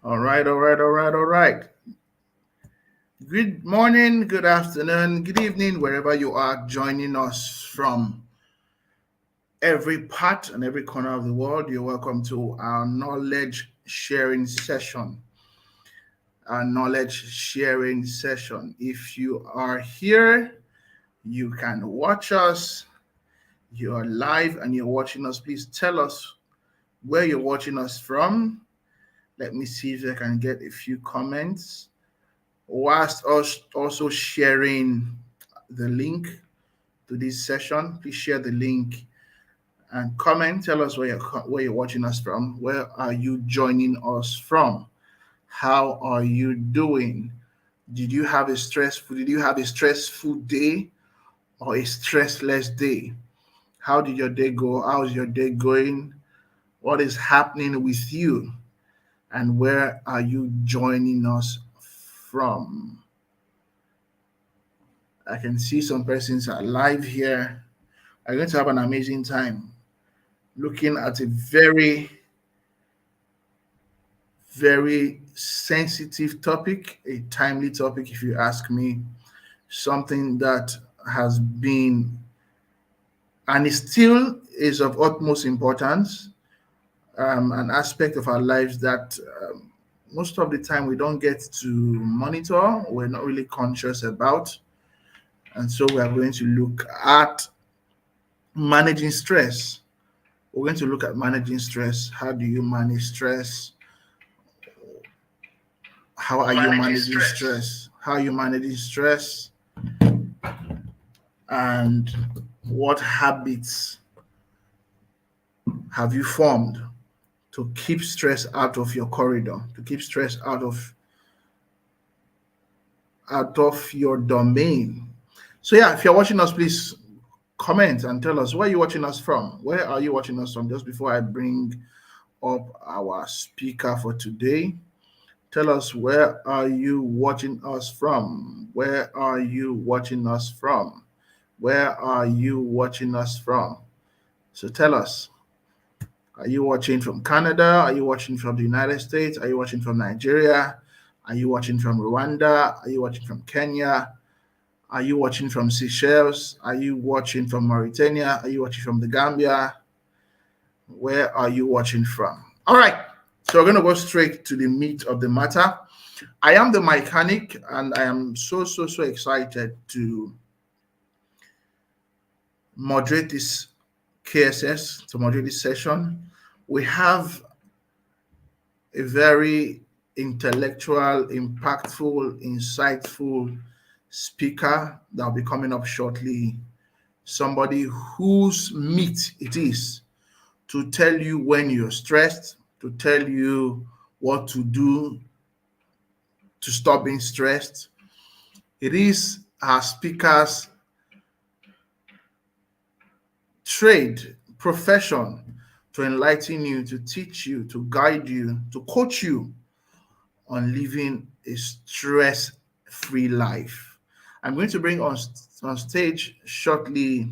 All right, all right, all right, all right. Good morning, good afternoon, good evening, wherever you are joining us from every part and every corner of the world. You're welcome to our knowledge sharing session. Our knowledge sharing session. If you are here, you can watch us. You're live and you're watching us. Please tell us where you're watching us from. Let me see if I can get a few comments. Whilst us also sharing the link to this session, please share the link and comment. Tell us where you're watching us from. Where are you joining us from? How are you doing? Did you have a stressful day or a stressless day? How did your day go? How's your day going? What is happening with you? And where are you joining us from? I can see some persons are live here. I'm going to have an amazing time looking at a very, very sensitive topic, a timely topic, if you ask me, something that has been and it still is of utmost importance, an aspect of our lives that most of the time we don't get to monitor, we're not really conscious about. And so we are going to look at managing stress. We're going to look at managing stress. How do you manage stress? How are you managing stress? How are you managing stress? And what habits have you formed to keep stress out of your corridor, to keep stress out of your domain? So yeah, if you're watching us, please comment and tell us where you're watching us from. Where are you watching us from? Just before I bring up our speaker for today, tell us where are you watching us from? Where are you watching us from? Where are you watching us from? So tell us. Are you watching from Canada? Are you watching from the United States? Are you watching from Nigeria? Are you watching from Rwanda? Are you watching from Kenya? Are you watching from Seychelles? Are you watching from Mauritania? Are you watching from the Gambia? Where are you watching from? All right. So we're going to go straight to the meat of the matter. I am the mechanic, and I am so excited to moderate this KSS, to moderate this session. We have a very intellectual, impactful, insightful speaker that will be coming up shortly. Somebody whose meat it is to tell you when you're stressed, to tell you what to do to stop being stressed. It is our speaker's trade, profession to enlighten you, to teach you, to guide you, to coach you on living a stress-free life. I'm going to bring on stage shortly.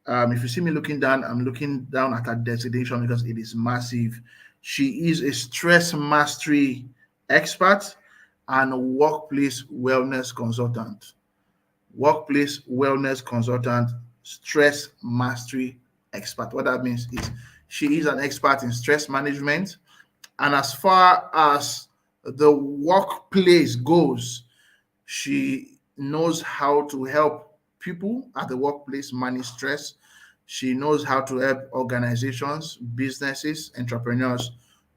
If you see me looking down, I'm looking down at her designation because it is massive. She is a stress mastery expert and workplace wellness consultant. Workplace wellness consultant, stress mastery expert. What that means is she is an expert in stress management. And as far as the workplace goes, she knows how to help people at the workplace manage stress. She knows how to help organizations, businesses, entrepreneurs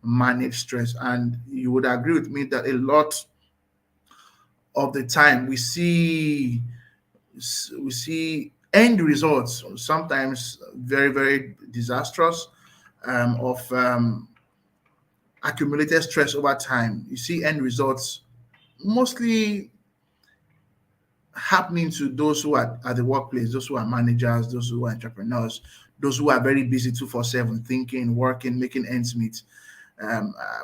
manage stress. And you would agree with me that a lot of the time we see end results, sometimes very, very disastrous, of accumulated stress over time. You see end results mostly happening to those who are at the workplace, those who are managers, those who are entrepreneurs, those who are very busy 2/7, thinking, working, making ends meet,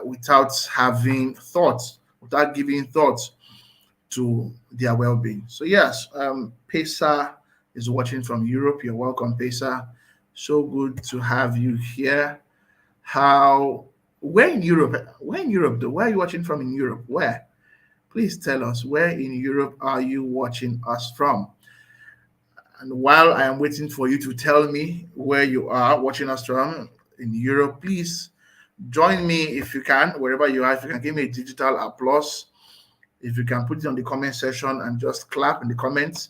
without having thoughts, without giving thoughts to their well-being. So yes, Pesa is watching from Europe. You're welcome, Pesa. So good to have you here. How Where in Europe? Where in Europe though? Where are you watching from in Europe? Where? Please tell us, where in Europe are you watching us from? And while I am waiting for you to tell me where you are watching us from in Europe, please join me if you can, wherever you are. If you can give me a digital applause, if you can put it on the comment section and just clap in the comments,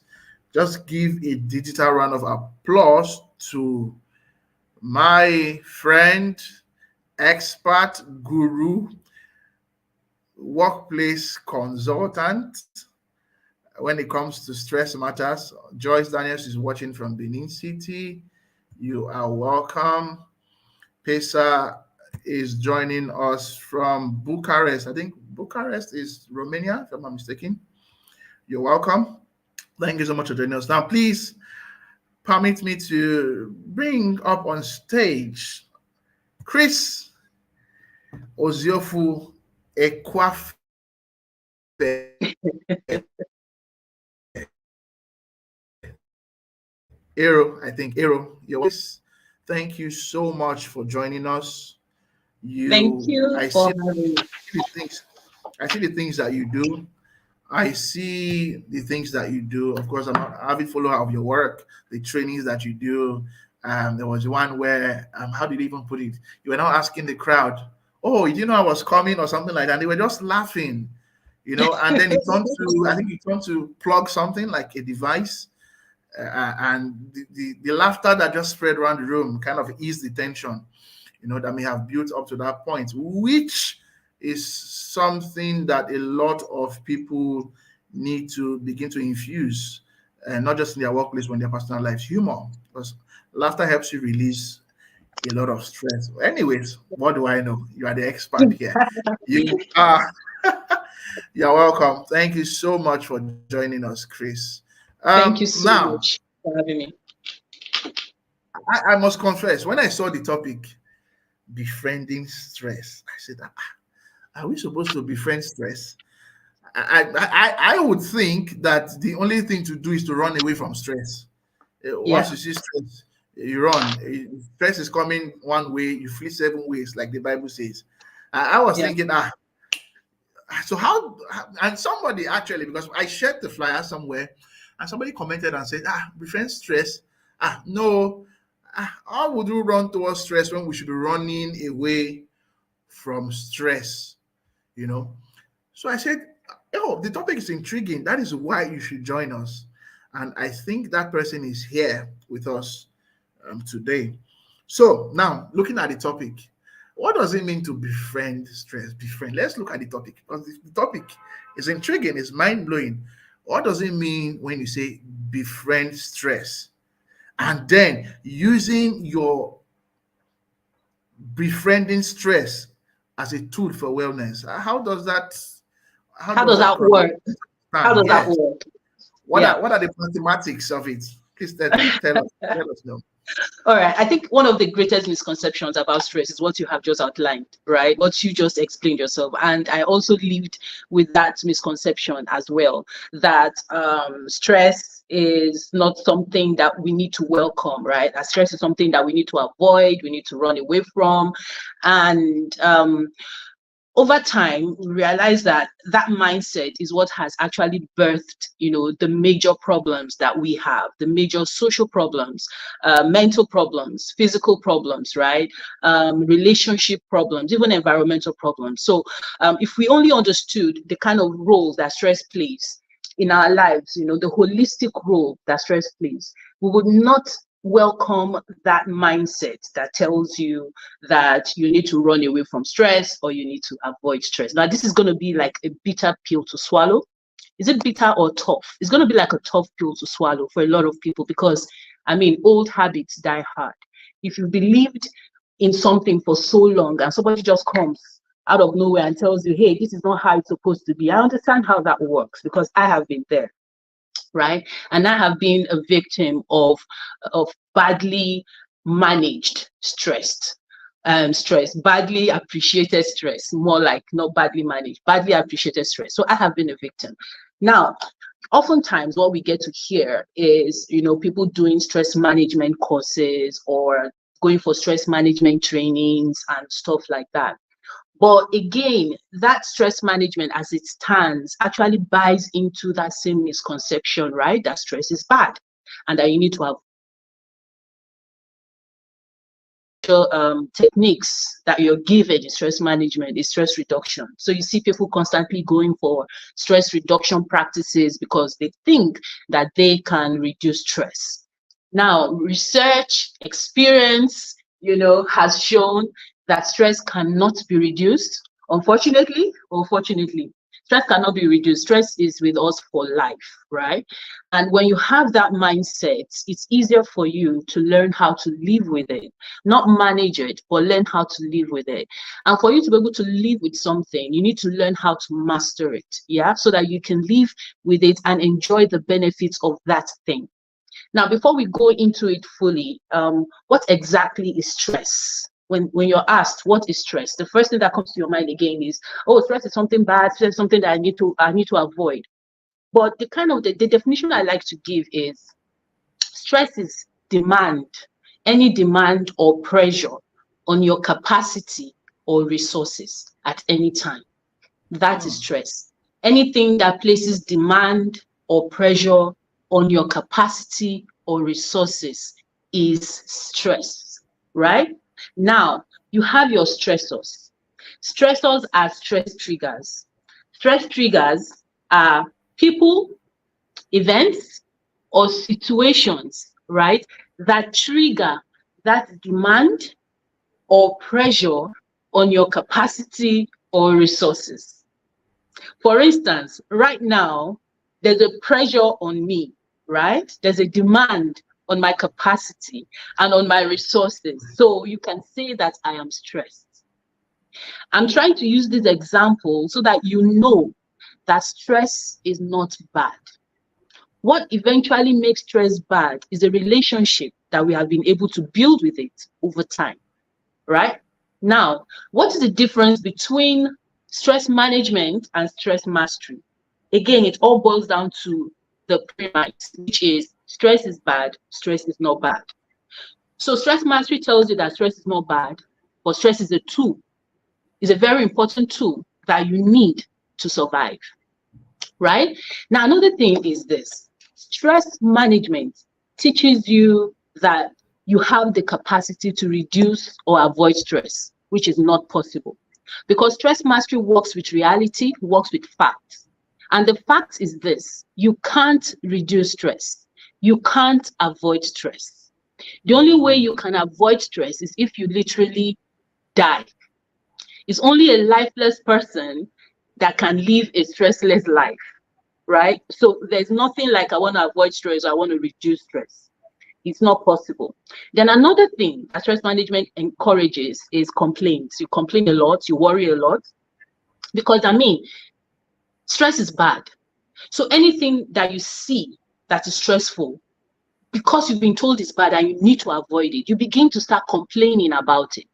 just give a digital round of applause to my friend, expert, guru, workplace consultant when it comes to stress matters. Joyce Daniels is watching from Benin City. You are welcome. Pesa is joining us from Bucharest. I think Bucharest is Romania, if I'm not mistaken. You're welcome. Thank you so much for joining us. Now, please permit me to bring up on stage Kris, Oziofu, Ekuafeh-Ero, I think. Ero, your voice. Thank you so much for joining us. Thank you I for see having me. the things. I see the things that you do. I see the things that you do. Of course, I'm an avid follower of your work, the trainings that you do. There was one where, how did you even put it? You were now asking the crowd, "Oh, you know I was coming" or something like that. And they were just laughing, And then it turned to, I think it turned to plug something like a device, and the laughter that just spread around the room kind of eased the tension, that may have built up to that point, which is something that a lot of people need to begin to infuse, and not just in their workplace, but in their personal lives. Humor, because laughter helps you release a lot of stress. Anyways, what do I know? You are the expert here. You are. You're welcome. Thank you so much for joining us, Kris. Thank you so Now, much for having me. I must confess, when I saw the topic, befriending stress, I said, are we supposed to befriend stress? I would think that the only thing to do is to run away from stress. Once Yeah, you see stress, you run. Stress is coming one way, you flee 7 ways, like the Bible says. I was yeah, thinking, so and somebody actually, because I shared the flyer somewhere, and somebody commented and said, befriend stress. No, how would you run towards stress when we should be running away from stress? You know, so I said, oh, the topic is intriguing. That is why you should join us. And I think that person is here with us today. So now, looking at the topic, what does it mean to befriend stress? Befriend. Let's look at the topic, because the topic is intriguing, it's mind blowing. What does it mean when you say befriend stress? And then using your befriending stress as a tool for wellness. How how does does that that progress? work? How does that Yes. work? What Yeah. are the mathematics of it? Please tell us know. All right. I think one of the greatest misconceptions about stress is what you have just outlined, right? What you just explained yourself. And I also lived with that misconception as well, that stress is not something that we need to welcome, right? That stress is something that we need to avoid, we need to run away from. And over time, we realize that that mindset is what has actually birthed, the major problems that we have, the major social problems, mental problems, physical problems, right? Relationship problems, even environmental problems. So if we only understood the kind of role that stress plays in our lives, the holistic role that stress plays, we would not welcome that mindset that tells you that you need to run away from stress or you need to avoid stress. Now, this is going to be like a bitter pill to swallow. Is it bitter or tough? It's going to be like a tough pill to swallow for a lot of people because, old habits die hard. If you believed in something for so long and somebody just comes out of nowhere and tells you, hey, this is not how it's supposed to be, I understand how that works because I have been there, right? And I have been a victim of badly managed stress, badly appreciated stress, more like not badly managed, badly appreciated stress. So I have been a victim. Now, oftentimes what we get to hear is, people doing stress management courses or going for stress management trainings and stuff like that. But again, that stress management as it stands actually buys into that same misconception, right? That stress is bad and that you need to have techniques that you're given in stress management is stress reduction. So you see people constantly going for stress reduction practices because they think that they can reduce stress. Now, research, experience, has shown that stress cannot be reduced. Unfortunately or fortunately, stress cannot be reduced. Stress is with us for life, right? And when you have that mindset, it's easier for you to learn how to live with it, not manage it, but learn how to live with it. And for you to be able to live with something, you need to learn how to master it, yeah, so that you can live with it and enjoy the benefits of that thing. Now, before we go into it fully, what exactly is stress? When you're asked what is stress, the first thing that comes to your mind again is, oh, stress is something bad, stress is something that I need to avoid. But the definition I like to give is stress is demand, any demand or pressure on your capacity or resources at any time. That is stress. Anything that places demand or pressure on your capacity or resources is stress, right? Now, you have your stressors. Stressors are stress triggers. Stress triggers are people, events, or situations, right, that trigger that demand or pressure on your capacity or resources. For instance, right now, there's a pressure on me, right? There's a demand on my capacity and on my resources. So you can say that I am stressed. I'm trying to use this example so that you know that stress is not bad. What eventually makes stress bad is a relationship that we have been able to build with it over time, right? Now, what is the difference between stress management and stress mastery? Again, it all boils down to the premise, which is stress is bad, stress is not bad. So stress mastery tells you that stress is not bad, but stress is a tool. It's a very important tool that you need to survive, right? Now, another thing is this. Stress management teaches you that you have the capacity to reduce or avoid stress, which is not possible. Because stress mastery works with reality, works with facts. And the fact is this: you can't reduce stress. You can't avoid stress. The only way you can avoid stress is if you literally die. It's only a lifeless person that can live a stressless life, right? So there's nothing like I want to avoid stress, or I want to reduce stress. It's not possible. Then another thing that stress management encourages is complaints. You complain a lot, you worry a lot, because stress is bad. So anything that you see that is stressful, because you've been told it's bad and you need to avoid it, you begin to start complaining about it,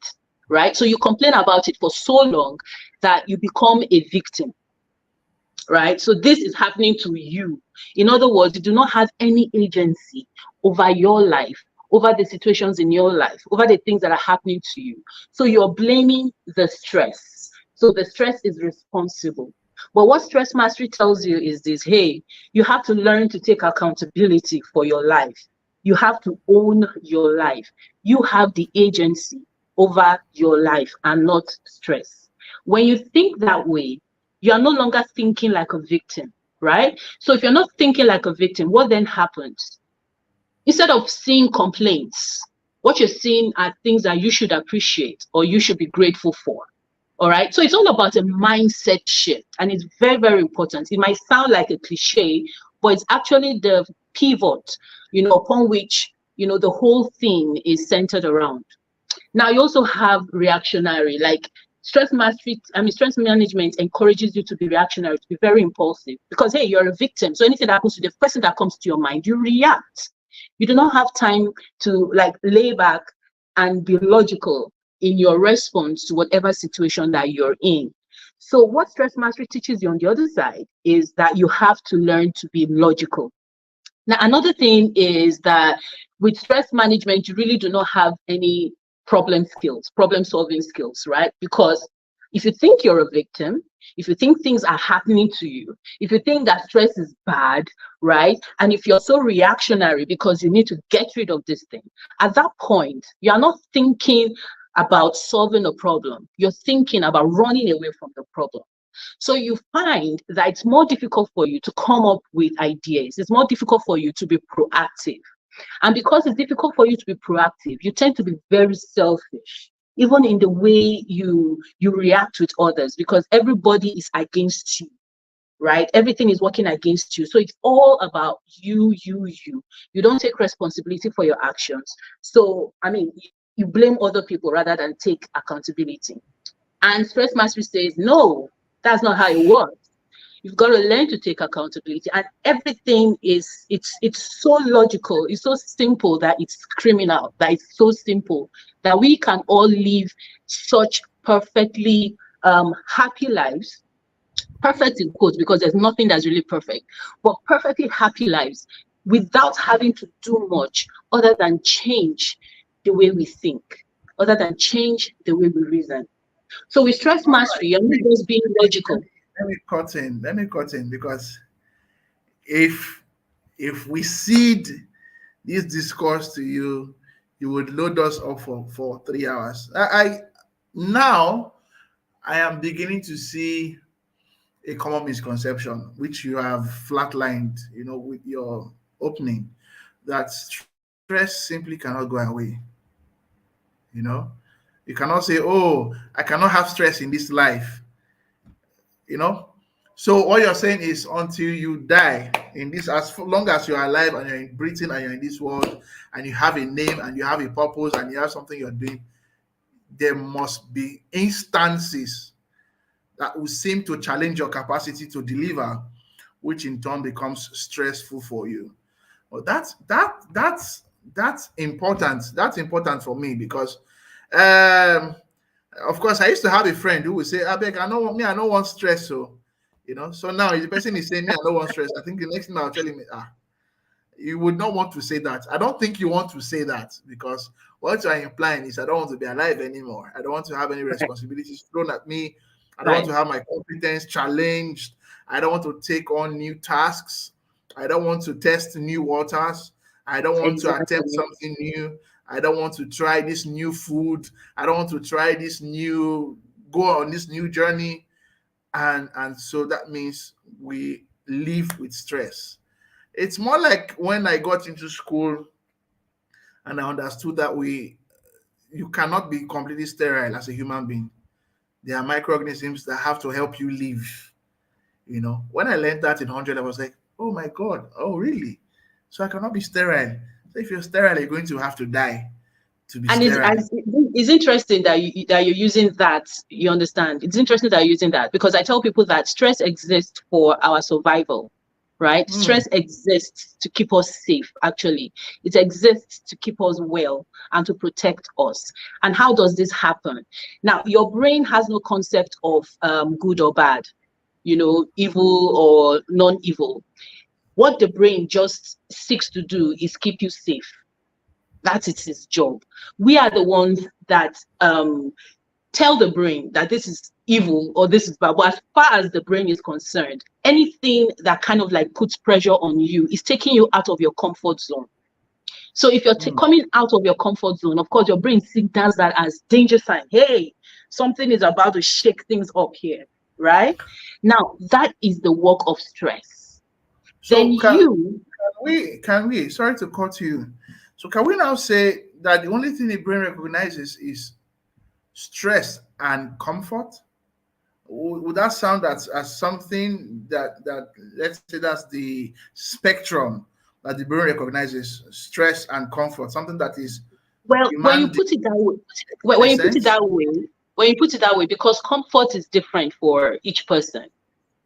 right? So you complain about it for so long that you become a victim, right? So this is happening to you. In other words, you do not have any agency over your life, over the situations in your life, over the things that are happening to you. So you're blaming the stress. So the stress is responsible. But what stress mastery tells you is this: hey, you have to learn to take accountability for your life. You have to own your life. You have the agency over your life and not stress. When you think that way, you are no longer thinking like a victim, right? So if you're not thinking like a victim, what then happens? Instead of seeing complaints, what you're seeing are things that you should appreciate or you should be grateful for. All right. So it's all about a mindset shift, and it's very, very important. It might sound like a cliche, but it's actually the pivot, upon which, the whole thing is centered around. Now, you also have reactionary, like stress management encourages you to be reactionary, to be very impulsive, because, hey, you're a victim. So anything that happens to the person that comes to your mind, you react. You do not have time to lay back and be logical in your response to whatever situation that you're in. So what stress mastery teaches you on the other side is that you have to learn to be logical. Now, another thing is that with stress management, you really do not have any problem solving skills, right? Because If you think you're a victim, if you think things are happening to you, if you think that stress is bad, right? And if you're so reactionary because you need to get rid of this thing, at that point, you are not thinking about solving a problem. You're thinking about running away from the problem. So you find that it's more difficult for you to come up with ideas. It's more difficult for you to be proactive. And because it's difficult for you to be proactive, you tend to be very selfish, even in the way you react with others, because everybody is against you, right? Everything is working against you. So it's all about you. You don't take responsibility for your actions. So, I mean, you blame other people rather than take accountability. And stress mastery says, no, that's not how it works. You've got to learn to take accountability, and everything is it's so logical, it's so simple that it's criminal, that it's so simple that we can all live such perfectly happy lives, perfect in quotes, because there's nothing that's really perfect, but perfectly happy lives without having to do much other than change the way we think, other than change the way we reason. So with stress All right. mastery, you're not just being logical. Let me cut in. Let me cut in because if we cede this discourse to you, you would load us up for 3 hours. Now I am beginning to see a common misconception which you have flatlined, with your opening, that stress simply cannot go away. You know, you cannot say, "Oh, I cannot have stress in this life." You know, so all you're saying is until you die in this, as long as you're alive and you're breathing and you're in this world and you have a name and you have a purpose and you have something you're doing, there must be instances that will seem to challenge your capacity to deliver, which in turn becomes stressful for you. Well, that's important. That's important for me because, of course, I used to have a friend who would say, "I beg, I don't want stress." So now the person is saying, "Me, I don't want stress." I think the next thing I'll tell him, you would not want to say that. I don't think you want to say that because what you're implying is I don't want to be alive anymore. I don't want to have any Right. responsibilities thrown at me. I don't want Right. to have my competence challenged. I don't want to take on new tasks. I don't want to test new waters. I don't want to attempt Exactly. something new. I don't want to try this new food. I don't want to try go on this new journey. And so that means we live with stress. It's more like when I got into school and I understood that you cannot be completely sterile as a human being. There are microorganisms that have to help you live. When I learned that in 100, I was like, oh my God, oh really? So I cannot be sterile. So if you're sterile, you're going to have to die to be And sterile. it's interesting that you're using that. You understand? It's interesting that you're using that because I tell people that stress exists for our survival, right? Hmm. Stress exists to keep us safe. Actually, it exists to keep us well and to protect us. And how does this happen? Now, your brain has no concept of good or bad, evil or non-evil. What the brain just seeks to do is keep you safe. That's its job. We are the ones that tell the brain that this is evil or this is bad. But as far as the brain is concerned, anything that kind of like puts pressure on you is taking you out of your comfort zone. So if you're Hmm. coming out of your comfort zone, of course, your brain signals that as danger sign. Hey, something is about to shake things up here, right? Now, that is the work of stress. Then So you, can we, sorry to cut you. So can we now say that the only thing the brain recognizes is stress and comfort? Would that sound as something that let's say that's the spectrum that the brain recognizes, stress and comfort, something that is well, when you demanding, put it that way, in a when you put it sense? that way, because comfort is different for each person,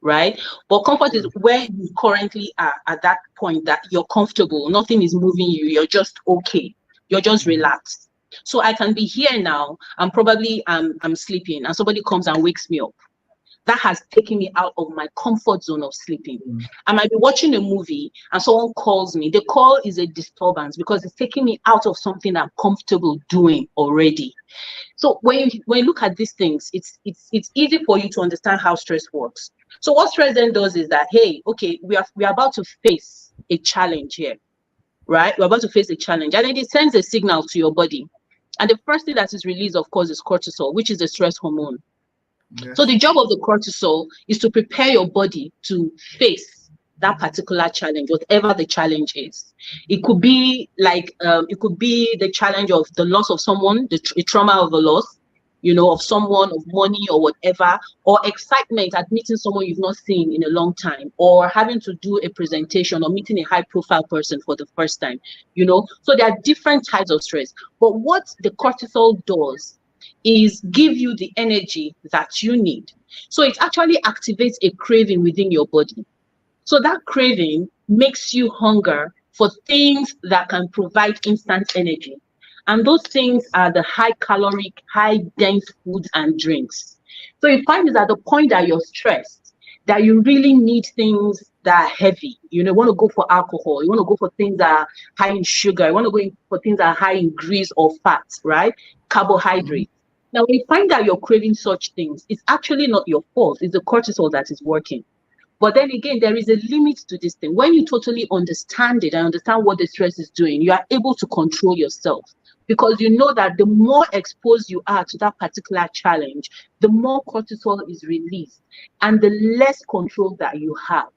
right? But comfort is Hmm. where you currently are at that point that you're comfortable, nothing is moving you, you're just okay, you're just Mhm. relaxed. So I can be here now, and probably I'm sleeping, and somebody comes and wakes me up. that has taken me out of my comfort zone of sleeping. Mm. I might be watching a movie and someone calls me. The call is a disturbance because it's taking me out of something I'm comfortable doing already. So when you look at these things, it's easy for you to understand how stress works. So what stress then does is that, hey, okay, we are about to face a challenge here, right? We're about to face a challenge, and then it sends a signal to your body. And the first thing that is released, of course, is cortisol, which is the stress hormone. So Yes. the job of the cortisol is to prepare your body to face that particular challenge, whatever the challenge is. It could be like it could be the challenge of the loss of someone, the trauma of a loss, of someone, of money or whatever, or excitement at meeting someone you've not seen in a long time, or having to do a presentation or meeting a high profile person for the first time. So there are different types of stress. But what the cortisol does is give you the energy that you need. So it actually activates a craving within your body. So that craving makes you hunger for things that can provide instant energy. And those things are the high caloric, high dense foods and drinks. So you find is at the point that you're stressed, that you really need things that are heavy. You want to go for alcohol. You want to go for things that are high in sugar. You want to go for things that are high in grease or fat, right? Carbohydrates. Now, when you find that you're craving such things, it's actually not your fault. It's the cortisol that is working. But then again, there is a limit to this thing. When you totally understand it and understand what the stress is doing, you are able to control yourself, because you know that the more exposed you are to that particular challenge, the more cortisol is released and the less control that you have.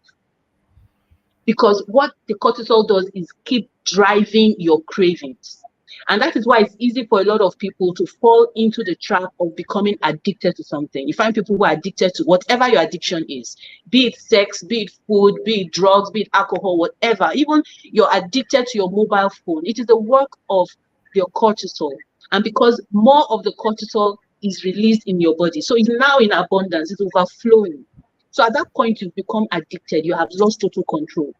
Because what the cortisol does is keep driving your cravings. And that is why it's easy for a lot of people to fall into the trap of becoming addicted to something. You find people who are addicted to whatever your addiction is, be it sex, be it food, be it drugs, be it alcohol, whatever. Even you're addicted to your mobile phone. It is the work of your cortisol. And because more of the cortisol is released in your body, so it's now in abundance, it's overflowing. So at that point, you've become addicted. You have lost total control,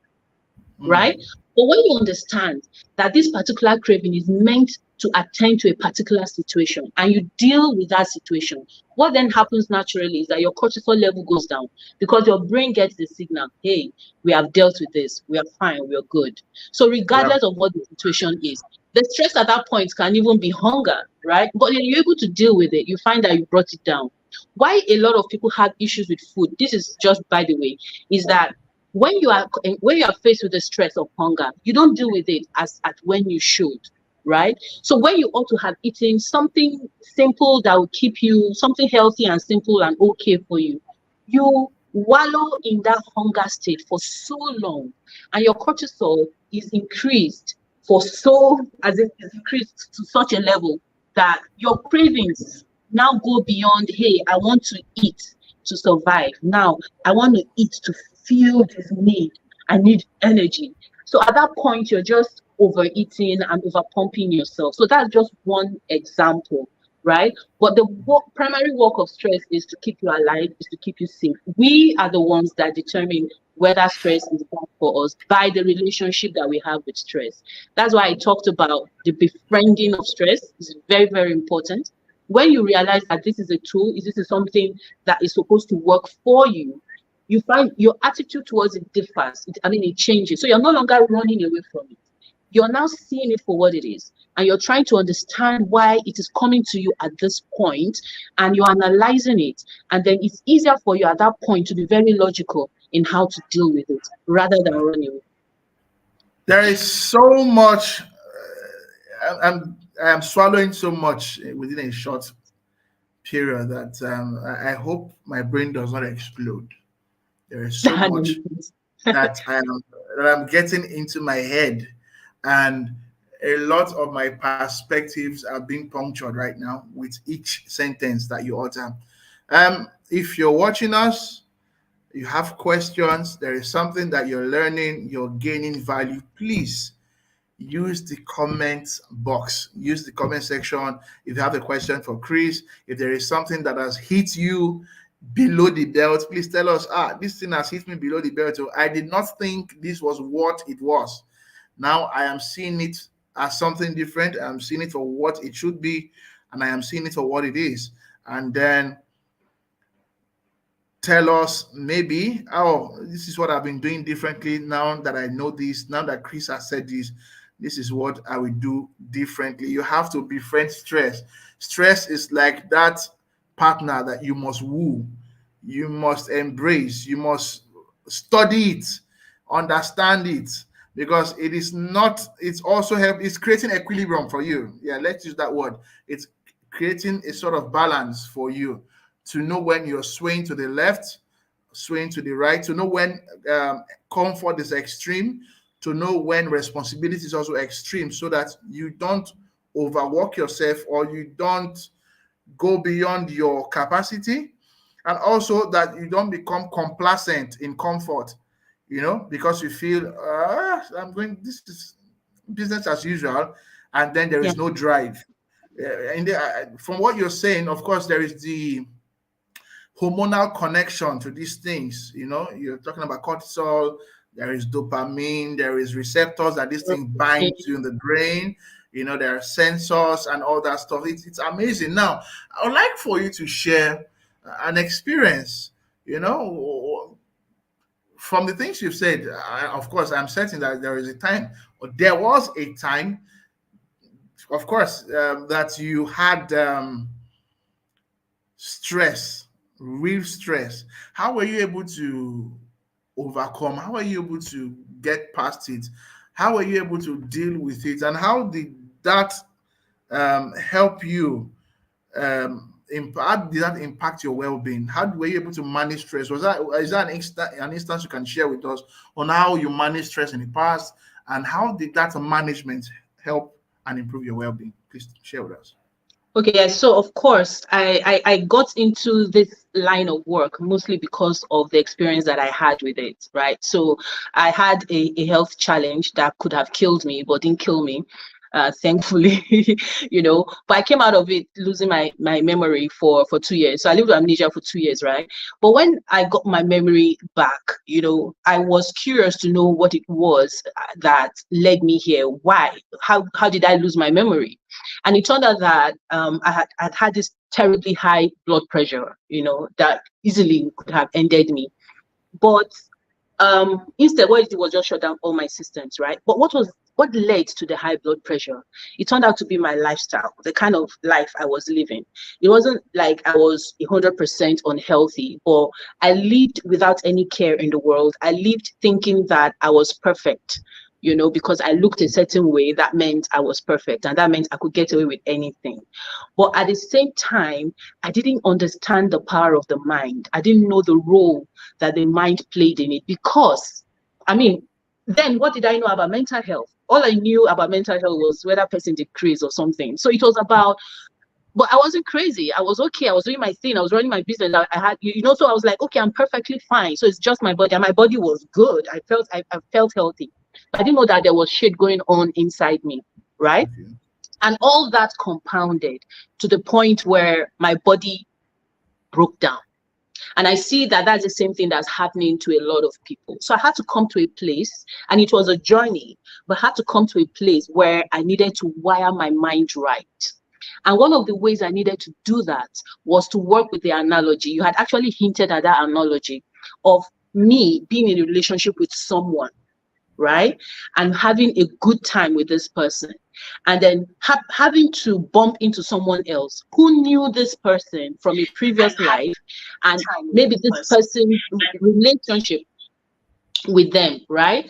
right? But when you understand that this particular craving is meant to attend to a particular situation and you deal with that situation, what then happens naturally is that your cortisol level goes down because your brain gets the signal, hey, we have dealt with this, we are fine, we are good. So regardless of what the situation is, the stress at that point can even be hunger, right? But when you're able to deal with it, you find that you brought it down. Why a lot of people have issues with food, this is just by the way, is that when you are faced with the stress of hunger, you don't deal with it as at when you should, right? So when you ought to have eaten something simple that will keep you, something healthy and simple and okay for you, you wallow in that hunger state for so long, and your cortisol is increased as it is increased to such a level that your cravings now go beyond, hey, I want to eat to survive. Now I want to eat to feel this need. I need energy. So at that point, you're just overeating and overpumping yourself. So that's just one example, right? But the primary work of stress is to keep you alive, is to keep you safe. We are the ones that determine whether stress is bad for us by the relationship that we have with stress. That's why I talked about the befriending of stress. It's very, very important. When you realize that this is a tool, this is something that is supposed to work for you, you find your attitude towards it differs. It changes. So you're no longer running away from it. You're now seeing it for what it is. And you're trying to understand why it is coming to you at this point, and you're analyzing it. And then it's easier for you at that point to be very logical in how to deal with it rather than running away. There is so much. I'm swallowing so much within a short period that I hope my brain does not explode. There is so much that I'm getting into my head, and a lot of my perspectives are being punctured right now with each sentence that you utter. If you're watching us, you have questions, there is something that you're learning, you're gaining value, please use the comment box, use the comment section. If you have a question for Kris, if there is something that has hit you below the belt, please tell us, this thing has hit me below the belt. So I did not think this was what it was. Now I am seeing it as something different. I'm seeing it for what it should be, and I am seeing it for what it is. And then tell us maybe, oh, this is what I've been doing differently now that I know this, now that Kris has said this is what I will do differently. You have to befriend stress. Stress is like that partner that you must woo, you must embrace, you must study it, understand it, because it is not, it's also it's creating equilibrium for you. Yeah, let's use that word. It's creating a sort of balance for you to know when you're swaying to the left, swaying to the right, to know when comfort is extreme, to know when responsibility is also extreme, so that you don't overwork yourself or you don't go beyond your capacity, and also that you don't become complacent in comfort, because you feel I'm going, this is business as usual, and then there Yeah. is no drive. From what you're saying, of course, there is the hormonal connection to these things. You're talking about cortisol, there is dopamine, there is receptors that these things bind to in the brain. There are sensors and all that stuff. It's amazing. Now, I would like for you to share an experience, from the things you've said. Of course, I'm certain that there is a time, or there was a time, of course, that you had stress, real stress. How were you able to overcome? How were you able to get past it? How were you able to deal with it? And how did that help you? How did that impact your well-being? How were you able to manage stress? Is that an instance you can share with us on how you managed stress in the past, and how did that management help and improve your well-being? Please share with us. Okay, so of course, I got into this line of work mostly because of the experience that I had with it, right? So I had a health challenge that could have killed me, but didn't kill me, thankfully, But I came out of it losing my memory for 2 years. So I lived with amnesia for 2 years, right? But when I got my memory back, I was curious to know what it was that led me here. Why? How did I lose my memory? And it turned out that I had this terribly high blood pressure, that easily could have ended me. But instead, what it did was just shut down all my systems, right? But what led to the high blood pressure? It turned out to be my lifestyle, the kind of life I was living. It wasn't like I was 100% unhealthy, or I lived without any care in the world. I lived thinking that I was perfect. Because I looked a certain way, that meant I was perfect, and that meant I could get away with anything. But at the same time, I didn't understand the power of the mind. I didn't know the role that the mind played in it, because, then what did I know about mental health? All I knew about mental health was whether person did craze or something. So it was about, but I wasn't crazy. I was okay. I was doing my thing. I was running my business. I had, so I was like, okay, I'm perfectly fine. So it's just my body, and my body was good. I felt healthy. But I didn't know that there was shit going on inside me, right? Okay. And all that compounded to the point where my body broke down. And I see that that's the same thing that's happening to a lot of people. So I had to come to a place, and it was a journey, but I had to come to a place where I needed to wire my mind right. And one of the ways I needed to do that was to work with the analogy. You had actually hinted at that analogy of me being in a relationship with someone, right? And having a good time with this person. And then having to bump into someone else who knew this person from a previous life, and maybe this person's relationship with them, right?